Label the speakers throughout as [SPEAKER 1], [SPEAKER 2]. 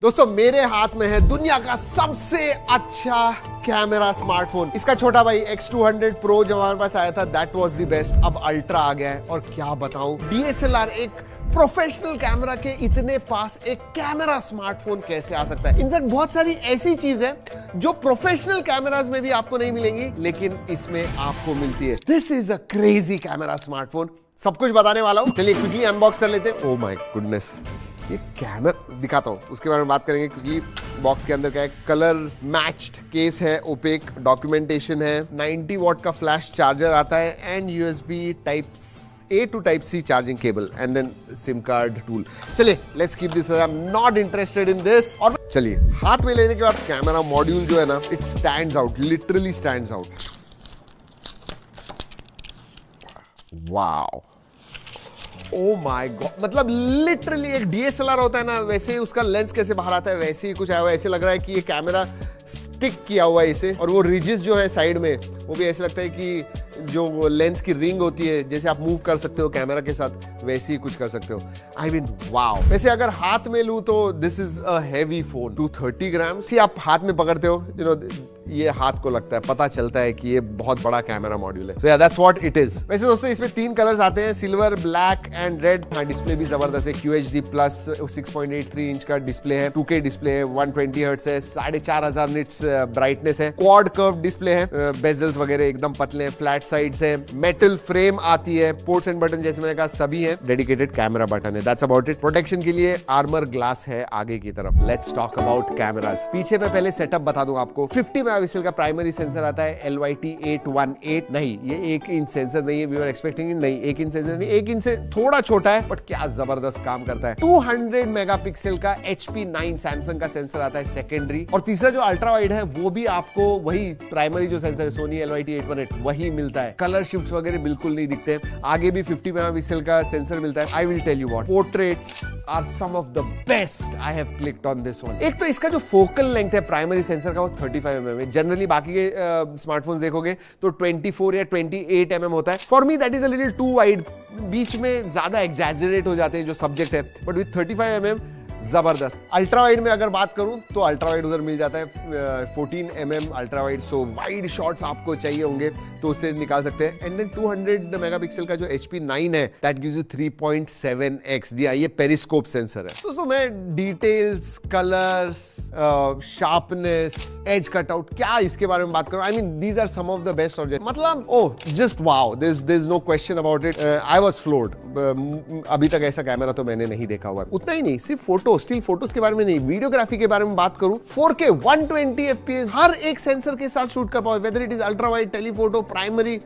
[SPEAKER 1] दोस्तों मेरे हाथ में है दुनिया का सबसे अच्छा कैमरा स्मार्टफोन। इसका छोटा भाई X200 Pro जो हमारे पास आया था दैट वाज द बेस्ट। अब अल्ट्रा आ गया है और क्या बताऊं, DSLR एक प्रोफेशनल कैमरा के इतने पास एक कैमरा स्मार्टफोन कैसे आ सकता है। इनफैक्ट बहुत सारी ऐसी चीज है जो प्रोफेशनल कैमरास में भी आपको नहीं मिलेंगी लेकिन इसमें आपको मिलती है। This is a crazy camera smartphone, सब कुछ बताने वाला हूं। चलिए क्विकली अनबॉक्स कर लेते हैं। ओह माय गुडनेस, ये कैमरा दिखाता हूं, उसके बारे में बात करेंगे क्योंकि बॉक्स के अंदर क्या है, कलर मैच्ड केस है, ओपेक डॉक्यूमेंटेशन है, 90 वॉट का फ्लैश चार्जर आता है and USB type A to Type C charging cable and then SIM card tool. चलिए let's keep this, I am not interested in this. और चलिए हाथ में लेने के बाद कैमरा मॉड्यूल जो है ना, it stands out, literally stands out. Wow, oh my God, मतलब लिटरली एक DSLR होता है ना, वैसे ही उसका लेंस कैसे बाहर आता है वैसे ही कुछ आया हुआ है। ऐसे लग रहा है कि ये कैमरा स्टिक किया हुआ है इसे, और वो रिजेस जो है साइड में वो भी ऐसे लगता है कि जो लेंस की रिंग होती है जैसे आप मूव कर सकते हो कैमरा के साथ वैसे ही कुछ कर सकते हो। I mean wow. वैसे अगर हाथ में लूं तो this is a heavy phone, 230 ग्राम। सी आप हाथ में पकड़ते हो, यू नो, ये हाथ को लगता है, पता चलता है कि ये बहुत बड़ा कैमरा मॉड्यूल है। सो या दैट्स व्हाट इट इज। वैसे दोस्तों इसमें 3 कलर्स आते हैं, सिल्वर, ब्लैक एंड रेड। हाँ, डिस्प्ले भी जबरदस्त है, QHD प्लस 6.83 इंच का डिस्प्ले है, 2K डिस्प्ले है, 120 हर्ट्ज है, 4500 निट्स ब्राइटनेस है, क्वाड कर्व डिस्प्ले है, बेजल्स वगैरह एकदम पतले हैं, फ्लैट साइड्स है, मेटल फ्रेम आती है, पोर्ट्स एंड बटन जैसे मैंने कहा सभी है, डेडिकेटेड कैमरा बटन है। That's about it. प्रोटेक्शन के लिए आर्मर ग्लास है आगे की तरफ। Let's talk about cameras. पीछे मैं पहले सेटअप बता दूं आपको। 50 मेगापिक्सल का प्राइमरी सेंसर आता है, LYT-818। नहीं, ये 1 इंच सेंसर नहीं है, वी वर एक्सपेक्टिंग, नहीं 1 इंच सेंसर नहीं, 1 इंच से थोड़ा छोटा है बट क्या जबरदस्त काम करता है। 200 मेगापिक्सल का HP9 सैमसंग का सेंसर आता है सेकेंडरी, और तीसरा जो अल्ट्रा वाइड है वो भी आपको वही प्राइमरी जो सेंसर है सोनी LYT-818 वही मिलता है। कलर शिफ्ट वगैरह बिल्कुल नहीं दिखते। आगे भी 50 मेगापिक्सल का सेंसर मिलता है। I will tell you what, portraits are some of the best. I have clicked on this one. एक तो इसका जो फोकल लेंथ है प्राइमरी सेंसर का वो 35 mm है। जनरली बाकी के स्मार्टफोन्स देखोगे तो 24 या 28 mm होता है। For me that is a little too wide, बीच में ज्यादा एग्जैजरेट हो जाते हैं जो सब्जेक्ट है, बट विथ 35 mm जबरदस्त। अल्ट्रा वाइड में अगर बात करूं तो अल्ट्रा वाइड उधर मिल जाता है 14 mm अल्ट्रा वाइड। सो वाइड शॉट्स आपको चाहिए होंगे तो उसे निकाल सकते हैं। एंड देन 200 मेगापिक्सल का जो HP9 है दैट गिव्स यू 3.7x। जी ये पेरिस्कोप सेंसर है। दोस्तों मैं details, colours, sharpness, edge cutout, क्या इसके बारे में बात करूं। I mean these are some of the best object. मतलब oh just wow, there is no question about it. I was floored. अभी तक ऐसा कैमरा तो मैंने नहीं देखा हुआ। उतना ही नहीं, सिर्फ फोटो, स्टिल फोटोज के बारे में नहीं, वीडियोग्राफी के बारे में बात करूं, 4K 120 FPS हर एक सेंसर के साथ शूट कर पाओ, whether it is ultra wide, telephoto, primary.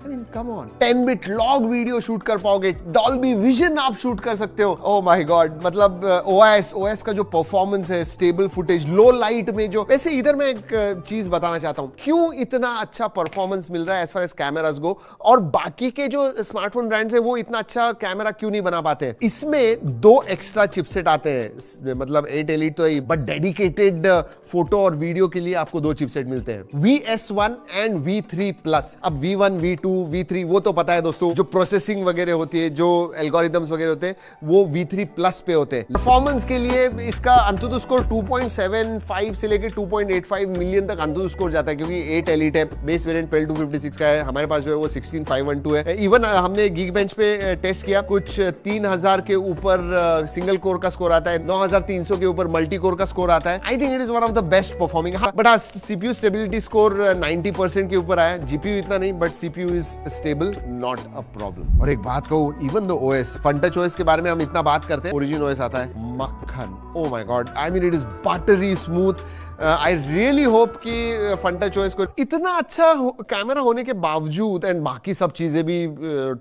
[SPEAKER 1] I mean, come on. 10-bit log video shoot कर पाओगे, डॉल्बी विजन आप शूट कर सकते हो। ओह माय गॉड, मतलब OS का जो परफॉर्मेंस है, स्टेबल फुटेज, लो लाइट में जो। वैसे इधर मैं एक चीज बताना चाहता हूँ, क्यों इतना अच्छा परफॉर्मेंस मिल रहा है एज फार एज कैमरास गो, और बाकी के जो स्मार्टफोन ब्रांड्स है वो इतना अच्छा कैमरा क्यों नहीं बना पाते हैं। इसमें 2 एक्स्ट्रा चिपसेट आते हैं, मतलब 8 Elite तो ही, बट डेडिकेटेड फोटो और वीडियो के लिए आपको 2 चिपसेट मिलते हैं, VS1 एंड V3+। अब V1, V2, V3 वो तो पता है दोस्तों, जो प्रोसेसिंग वगैरह होती है, जो एल्गोरिथम्स वगैरह होते हैं वो V3+ पे होते हैं। परफॉर्मेंस के लिए इसका अंतुतु स्कोर 2.75 से लेकर 2.85 मिलियन तक अंतुतु स्कोर जाता है, क्योंकि 8 Elite है, बेस वेरिएंट 12-256 का है। हमारे पास जो है वो 16512 है। इवन हमने Geekbench पे टेस्ट किया, कुछ 3000 के ऊपर सिंगल कोर का स्कोर आता है, 9300 के ऊपर मल्टी कोर का स्कोर आता है। I think it is one of the best performing. But हाँ, CPU स्टेबिलिटी स्कोर 90% के ऊपर आया, GPU इतना नहीं, but CPU is stable, not a problem. और एक बात कहूं, even the OS, FunTouch OS के बारे में हम इतना बात करते हैं, Origin OS आता है मक्खन। Oh my God, I mean it is buttery smooth. I really hope कि FunTouch OS को इतना अच्छा कैमरा होने के बावजूद, एंड बाकी सब चीजें भी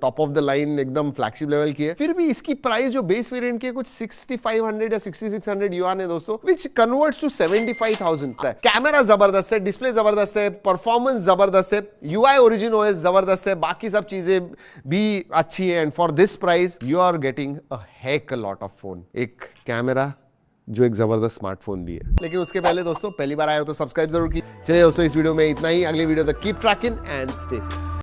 [SPEAKER 1] टॉप ऑफ द लाइन एकदम फ्लैगशिप लेवल की है, फिर भी इसकी प्राइस जो बेस वेरिएंट की है कुछ 6500 या 6600 युआन है दोस्तों, विच कन्वर्ट्स टू 75,000। कैमरा जबरदस्त है, डिस्प्ले जबरदस्त है, परफॉर्मेंस जबरदस्त है, UI Origin OS जबरदस्त है, बाकी सब चीजें भी अच्छी है। And for this price you are getting a heck lot of phone, एक कैमरा जो एक जबरदस्त स्मार्टफोन भी है। लेकिन उसके पहले दोस्तों, पहली बार आए हो तो सब्सक्राइब जरूर की। चलिए दोस्तों, इस वीडियो में इतना ही। अगली वीडियो तक keep trekking and stay safe.